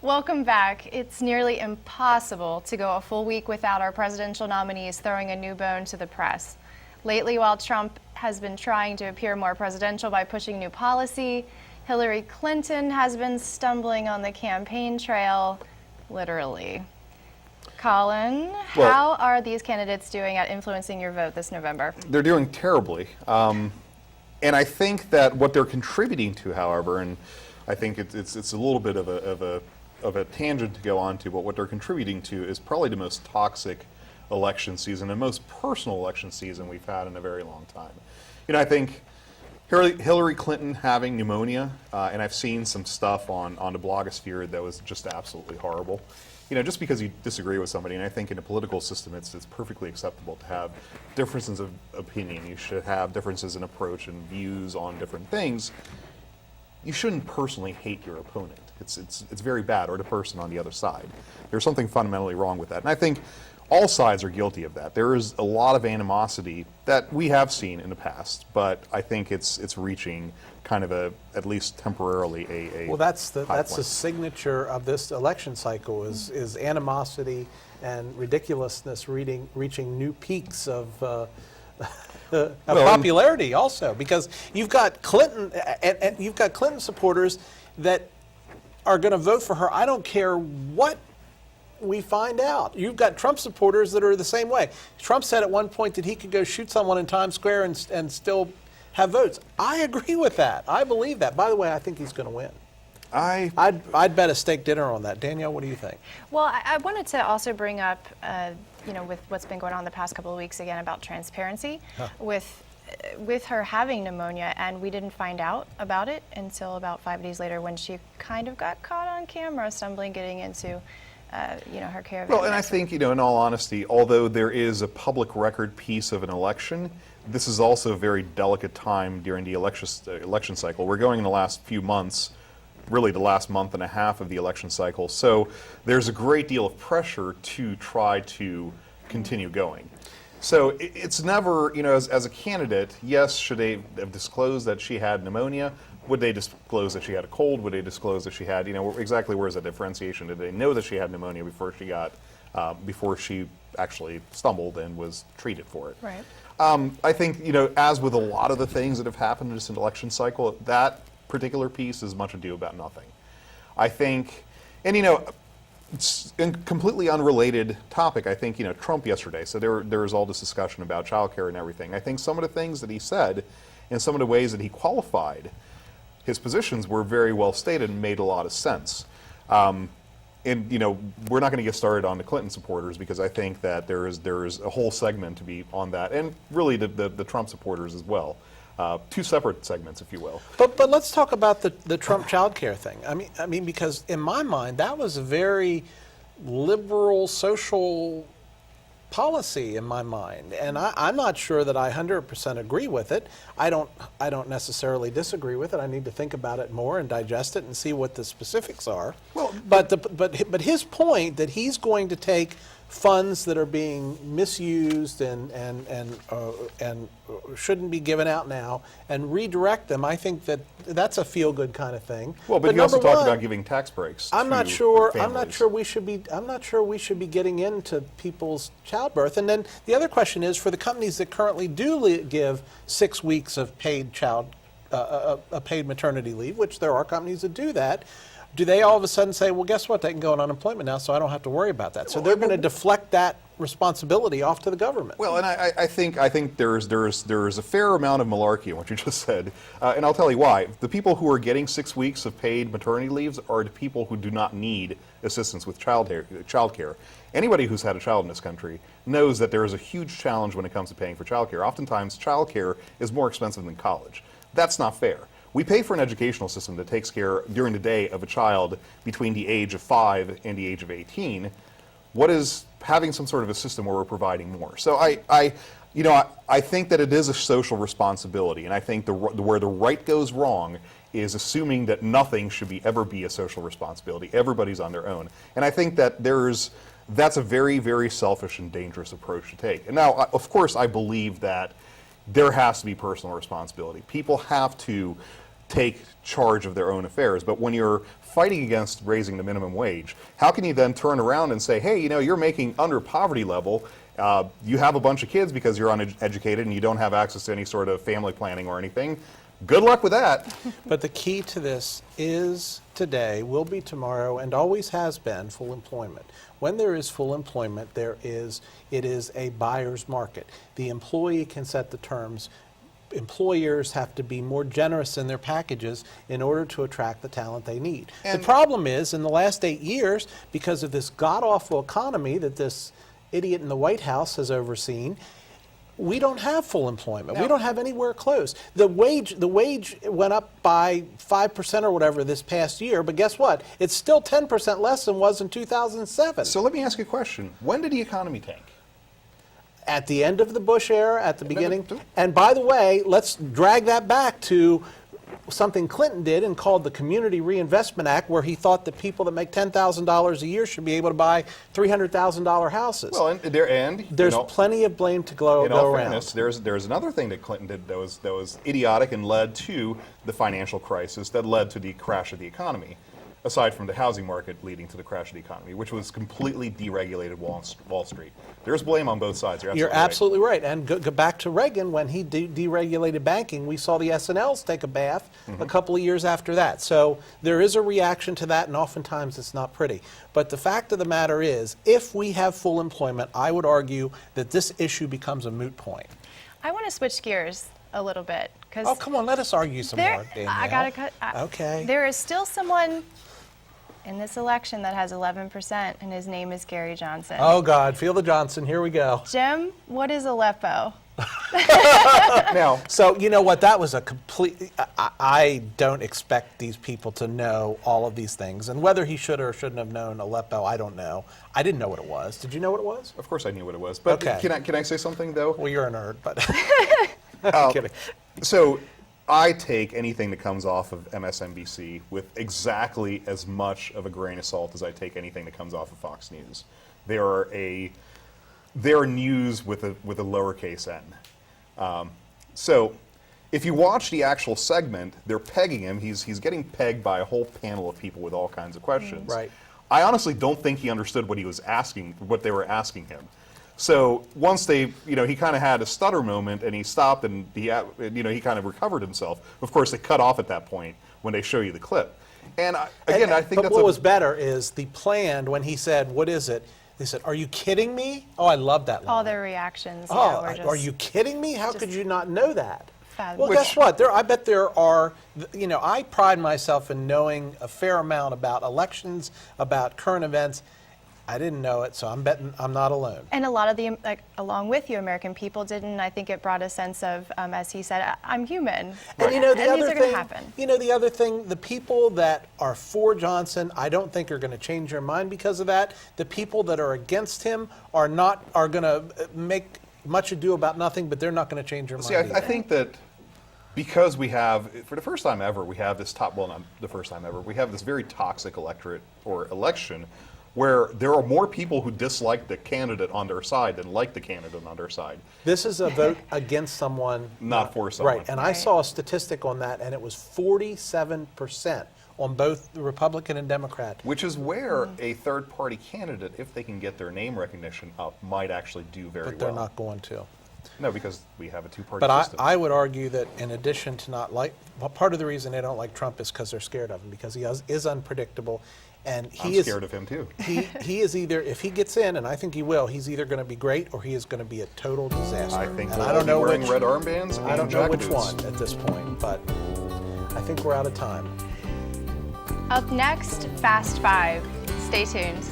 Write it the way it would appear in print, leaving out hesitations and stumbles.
Welcome back. It's nearly impossible to go a full week without our presidential nominees throwing a new bone to the press. Lately, while Trump has been trying to appear more presidential by pushing new policy, Hilary Clinton has been stumbling on the campaign trail, literally. Colin, how are these candidates doing at influencing your vote this November? They're doing terribly. And I think that what they're contributing to, however, and I think it's a little bit of a tangent to go on to, but what they're contributing to is probably the most toxic election season and most personal election season we've had in a very long time. You know, I think Hilary Clinton having pneumonia, and I've seen some stuff on the blogosphere that was just absolutely horrible. You know, just because you disagree with somebody, and I think in a political system it's perfectly acceptable to have differences of opinion. You should have differences in approach and views on different things. You shouldn't personally hate your opponent. It's very bad, or the person on the other side. There's something fundamentally wrong with that. And I think all sides are guilty of that. There is a lot of animosity that we have seen in the past, but I think it's reaching kind of at least temporarily a well, that's the signature of this election cycle is animosity and ridiculousness reaching new peaks of popularity also, because you've got Clinton and you've got Clinton supporters that are going to vote for her. I don't care what we find out. You've got Trump supporters that are the same way. Trump said at one point that he could go shoot someone in Times Square and still have votes. I agree with that. I believe that. By the way, I think he's going to win. I'd bet a steak dinner on that. Danielle, what do you think? Well, I wanted to also bring up, you know, with what's been going on the past couple of weeks again about transparency, with her having pneumonia, and we didn't find out about it until about 5 days later when she kind of got caught on camera stumbling, getting into, you know, her care of it. Well, and I think, you know, in all honesty, although there is a public record piece of an election, this is also a very delicate time during the election cycle. We're going in the last few months, really the last month and a half of the election cycle. So there's a great deal of pressure to try to continue going. So it's never, you know, as a candidate, yes, should they have disclosed that she had pneumonia? Would they disclose that she had a cold? Would they disclose that she had, you know, exactly where's the differentiation? Did they know that she had pneumonia before she actually stumbled and was treated for it? Right. I think, you know, as with a lot of the things that have happened in this election cycle, that particular piece is much ado about nothing. I think, and you know, it's a completely unrelated topic. I think, you know, Trump yesterday, so there was all this discussion about childcare and everything. I think some of the things that he said and some of the ways that he qualified his positions were very well stated and made a lot of sense. And, you know, we're not going to get started on the Clinton supporters because I think that there is a whole segment to be on that, and really the Trump supporters as well. Two separate segments, if you will. But let's talk about the Trump childcare thing. I mean, because in my mind, that was a very liberal social policy in my mind, and I'm not sure that I 100% agree with it. I don't necessarily disagree with it. I need to think about it more and digest it and see what the specifics are. Well, but his point that he's going to take funds that are being misused and shouldn't be given out now and redirect them, I think that's a feel-good kind of thing. Well, but you also talked about giving tax breaks. I'm not sure we should be getting into people's childbirth. And then the other question is, for the companies that currently do give 6 weeks of paid paid maternity leave, which there are companies that do that. Do they all of a sudden say, well, guess what, they can go on unemployment now, so I don't have to worry about that? So they're going to deflect that responsibility off to the government. Well, and I think there is a fair amount of malarkey in what you just said, and I'll tell you why. The people who are getting 6 weeks of paid maternity leaves are the people who do not need assistance with child care. Anybody who's had a child in this country knows that there is a huge challenge when it comes to paying for child care. Oftentimes, child care is more expensive than college. That's not fair. We pay for an educational system that takes care during the day of a child between the age of 5 and the age of 18. What is having some sort of a system where we're providing more? So I think that it is a social responsibility, and I think where the right goes wrong is assuming that nothing should ever be a social responsibility. Everybody's on their own, and I think that that's a very, very selfish and dangerous approach to take. And now, of course, I believe that there has to be personal responsibility. People have to take charge of their own affairs. But when you're fighting against raising the minimum wage, how can you then turn around and say, hey, you know, you're making under poverty level, you have a bunch of kids because you're uneducated and you don't have access to any sort of family planning or anything. Good luck with that. But the key to this is today, will be tomorrow, and always has been full employment. When there is full employment, it is a buyer's market. The employee can set the terms. Employers have to be more generous in their packages in order to attract the talent they need. And the problem is, in the last 8 years, because of this god-awful economy that this idiot in the White House has overseen, we don't have full employment. No. We don't have anywhere close. The wage went up by 5% or whatever this past year, but guess what? It's still 10% less than it was in 2007. So let me ask you a question. When did the economy tank? At the end of the Bush era, at the beginning. Remember- And by the way, let's drag that back to something Clinton did and called the Community Reinvestment Act, where he thought that people that make $10,000 a year should be able to buy $300,000 houses. Well, There's plenty of blame to go in all around. fairness, there's another thing that Clinton did that was idiotic and led to the financial crisis that led to the crash of the economy, aside from the housing market leading to the crash of the economy, which was completely deregulated Wall Street. There's blame on both sides. You're absolutely right. And go back to Reagan, when he deregulated banking, we saw the S&Ls take a bath a couple of years after that. So there is a reaction to that, and oftentimes it's not pretty. But the fact of the matter is, if we have full employment, I would argue that this issue becomes a moot point. I want to switch gears a little bit because Oh, come on, let us argue some more, Danielle. I gotta cut. Okay. There is still someone in this election that has 11%, and his name is Gary Johnson. Oh, God, feel the Johnson. Here we go. Jim, what is Aleppo? Now, So, you know what, that was a complete, I don't expect these people to know all of these things. And whether he should or shouldn't have known Aleppo, I don't know. I didn't know what it was. Did you know what it was? of course I knew what it was, but Okay. can I say something though? Well, you're a nerd, but I'm kidding. So I take anything that comes off of MSNBC with exactly as much of a grain of salt as I take anything that comes off of Fox News. They're news with a lowercase n. So if you watch the actual segment, they're pegging him. He's getting pegged by a whole panel of people with all kinds of questions. Right. I honestly don't think he understood what they were asking him. So once he kind of had a stutter moment and he stopped and he kind of recovered himself. Of course, they cut off at that point when they show you the clip. And I think but that's what was better is the planned, when he said, "What is it?" They said, "Are you kidding me?" Oh, I love that line. All their reactions. Oh, were just are you kidding me? How could you not know that? fathomable. Well, guess what? I bet there are, I pride myself in knowing a fair amount about elections, about current events. I didn't know it, so I'm betting I'm not alone. And a lot of the, along with you, American people didn't. I think it brought a sense of, as he said, I'm human. And and these are going to happen. the other thing, the people that are for Johnson, I don't think are going to change their mind because of that. The people that are against him are going to make much ado about nothing, but they're not going to change their mind. See, I think that because we have, for the first time ever, we have this not the first time ever, we have this very toxic electorate or election where there are more people who dislike the candidate on their side than like the candidate on their side. This is a vote against someone. Not for someone. Right, and I saw a statistic on that, and it was 47% on both the Republican and Democrat. Which is where a third-party candidate, if they can get their name recognition up, might actually do very well. But they're not going to. No, because we have a two-party But system. I would argue that in addition to not like, well, part of the reason they don't like Trump is because they're scared of him, because he is unpredictable. And I'm scared of him too. He is either, if he gets in, and I think he will, he's either going to be great or he is going to be a total disaster. I think and we'll I don't be know wearing which, red armbands I don't and know jack which boots. one at this point, but I think we're out of time. Up next, Fast Five. Stay tuned.